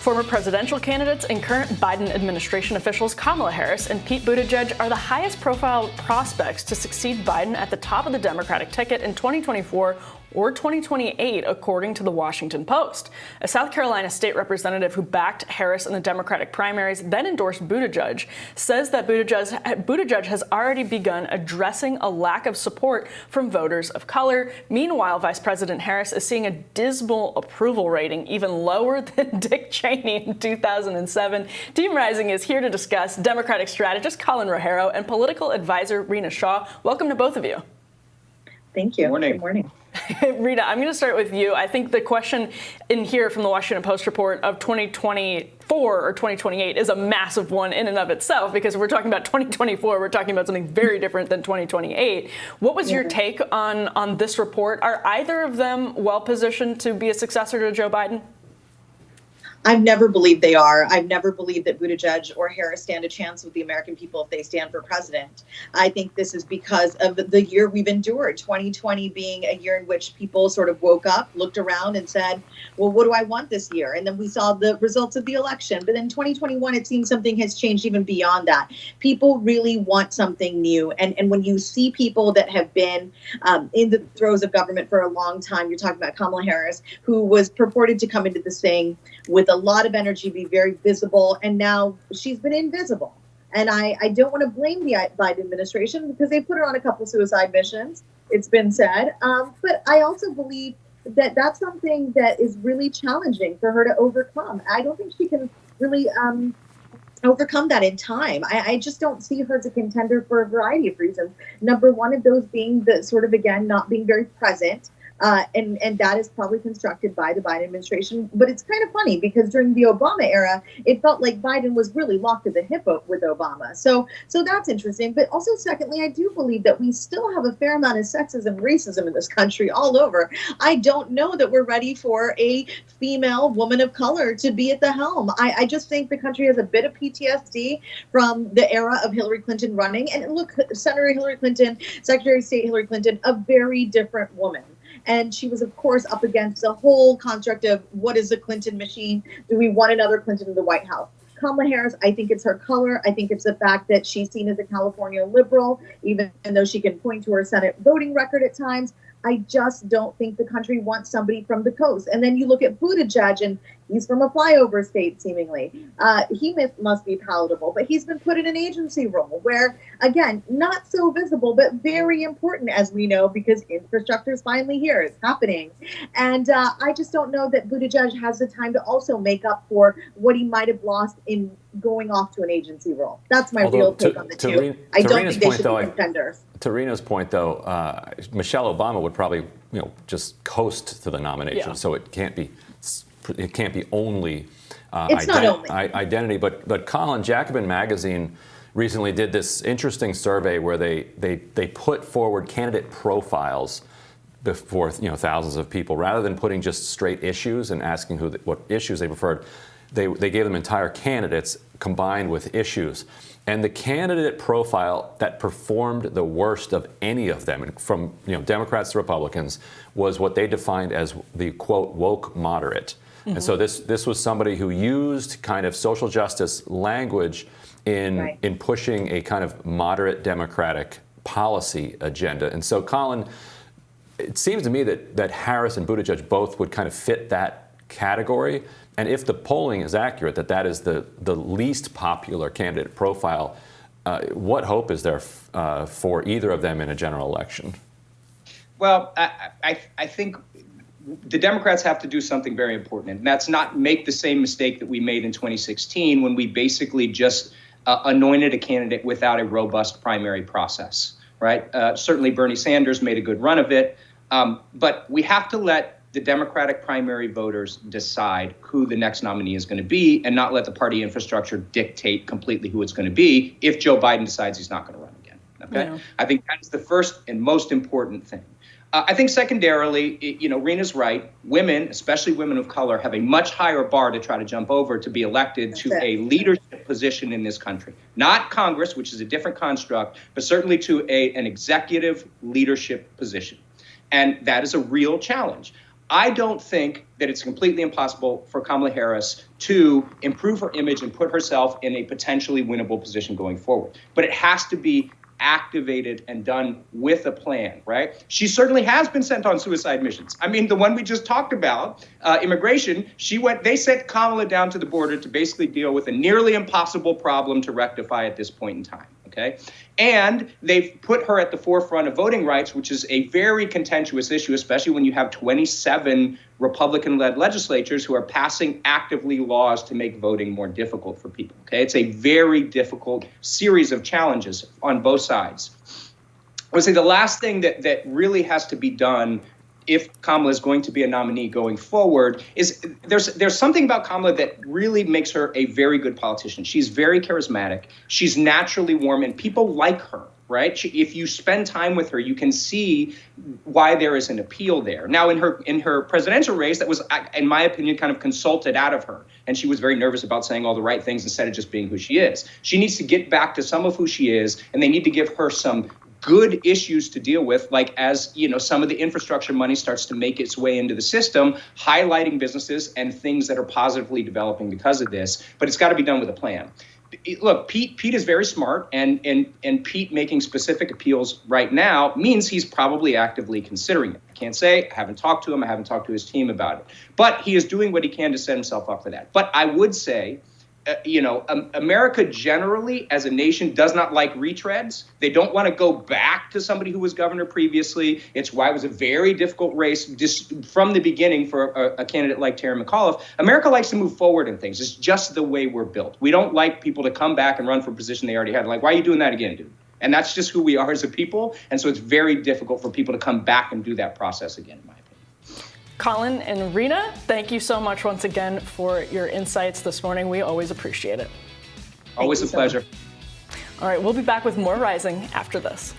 Former presidential candidates and current Biden administration officials Kamala Harris and Pete Buttigieg are the highest profile prospects to succeed Biden at the top of the Democratic ticket in 2024 or 2028, according to the Washington Post. A South Carolina state representative who backed Harris in the Democratic primaries, then endorsed Buttigieg, says that Buttigieg has already begun addressing a lack of support from voters of color. Meanwhile, Vice President Harris is seeing a dismal approval rating, even lower than Dick Cheney in 2007. Team Rising is here to discuss Democratic strategist Colin Rogero and political advisor Rena Shaw. Welcome to both of you. Thank you. Morning. Good morning. Rita, I'm going to start with you. I think the question in here from the Washington Post report of 2024 or 2028 is a massive one in and of itself, because if we're talking about 2024, we're talking about something very different than 2028. What was your take on this report? Are either of them well positioned to be a successor to Joe Biden? I've never believed they are. I've never believed that Buttigieg or Harris stand a chance with the American people if they stand for president. I think this is because of the year we've endured, 2020 being a year in which people sort of woke up, looked around and said, well, what do I want this year? And then we saw the results of the election. But in 2021, it seems something has changed even beyond that. People really want something new. And when you see people that have been in the throes of government for a long time, you're talking about Kamala Harris, who was purported to come into this thing with a lot of energy, be very visible, and now she's been invisible. And I don't want to blame the Biden administration because they put her on a couple suicide missions, it's been said. But I also believe that that's something that is really challenging for her to overcome. I don't think she can really overcome that in time. I just don't see her as a contender for a variety of reasons. Number one of those being the sort of, again, not being very present. And that is probably constructed by the Biden administration. But it's kind of funny because during the Obama era, it felt like Biden was really locked to the hip with Obama. So that's interesting. But also, secondly, I do believe that we still have a fair amount of sexism, racism in this country all over. I don't know that we're ready for a female woman of color to be at the helm. I just think the country has a bit of PTSD from the era of Hillary Clinton running. And look, Senator Hillary Clinton, Secretary of State Hillary Clinton, a very different woman. And she was, of course, up against the whole construct of what is the Clinton machine? Do we want another Clinton in the White House? Kamala Harris, I think it's her color. I think it's the fact that she's seen as a California liberal, even though she can point to her Senate voting record at times. I just don't think the country wants somebody from the coast. And then you look at Buttigieg, and he's from a flyover state, seemingly. He must be palatable, but he's been put in an agency role where, again, not so visible, but very important, as we know, because infrastructure is finally here. It's happening. And I just don't know that Buttigieg has the time to also make up for what he might have lost in going off to an agency role. That's my real take on the two. I don't think they should be contenders. To Rena's point, though, Michelle Obama would probably, just coast to the nomination. So it can't be only identity. But Colin, Jacobin Magazine recently did this interesting survey where they put forward candidate profiles before thousands of people, rather than putting just straight issues and asking what issues they preferred. They gave them entire candidates combined with issues. And the candidate profile that performed the worst of any of them, from Democrats to Republicans, was what they defined as the, quote, woke moderate. Mm-hmm. And so this was somebody who used kind of social justice language in pushing a kind of moderate Democratic policy agenda. And so, Colin, it seems to me that Harris and Buttigieg both would kind of fit that category. And if the polling is accurate, that is the least popular candidate profile, what hope is there for either of them in a general election? Well, I think the Democrats have to do something very important, and that's not make the same mistake that we made in 2016 when we basically just anointed a candidate without a robust primary process, right? Certainly Bernie Sanders made a good run of it, but we have to let the Democratic primary voters decide who the next nominee is going to be and not let the party infrastructure dictate completely who it's going to be if Joe Biden decides he's not going to run again. Okay, yeah. I think that's the first and most important thing. I think secondarily, Rena's right. Women, especially women of color, have a much higher bar to try to jump over to be elected to a leadership position in this country. Not Congress, which is a different construct, but certainly to an executive leadership position. And that is a real challenge. I don't think that it's completely impossible for Kamala Harris to improve her image and put herself in a potentially winnable position going forward. But it has to be activated and done with a plan, right? She certainly has been sent on suicide missions. I mean, the one we just talked about, immigration, they sent Kamala down to the border to basically deal with a nearly impossible problem to rectify at this point in time. Okay. And they've put her at the forefront of voting rights, which is a very contentious issue, especially when you have 27 Republican-led legislatures who are passing actively laws to make voting more difficult for people. Okay. It's a very difficult series of challenges on both sides. I would say the last thing that really has to be done if Kamala is going to be a nominee going forward is there's something about Kamala that really makes her a very good politician. She's very charismatic. She's naturally warm, and people like her, right? If you spend time with her, you can see why there is an appeal there. Now, in her presidential race, that was, in my opinion, kind of consulted out of her. And she was very nervous about saying all the right things instead of just being who she is. She needs to get back to some of who she is, and they need to give her some good issues to deal with, like as some of the infrastructure money starts to make its way into the system, highlighting businesses and things that are positively developing because of this. But it's got to be done with a plan. Look, Pete is very smart, and Pete making specific appeals right now means he's probably actively considering it. I can't say, I haven't talked to him, I haven't talked to his team about it. But he is doing what he can to set himself up for that. But I would say, America generally as a nation does not like retreads. They don't want to go back to somebody who was governor previously. It's why it was a very difficult race just from the beginning for a candidate like Terry McAuliffe. America likes to move forward in things. It's just the way we're built. We don't like people to come back and run for a position they already had. Like, why are you doing that again, dude? And that's just who we are as a people. And so it's very difficult for people to come back and do that process again, in my opinion. Colin and Rena, thank you so much once again for your insights this morning. We always appreciate it. Always a pleasure. All right, we'll be back with more Rising after this.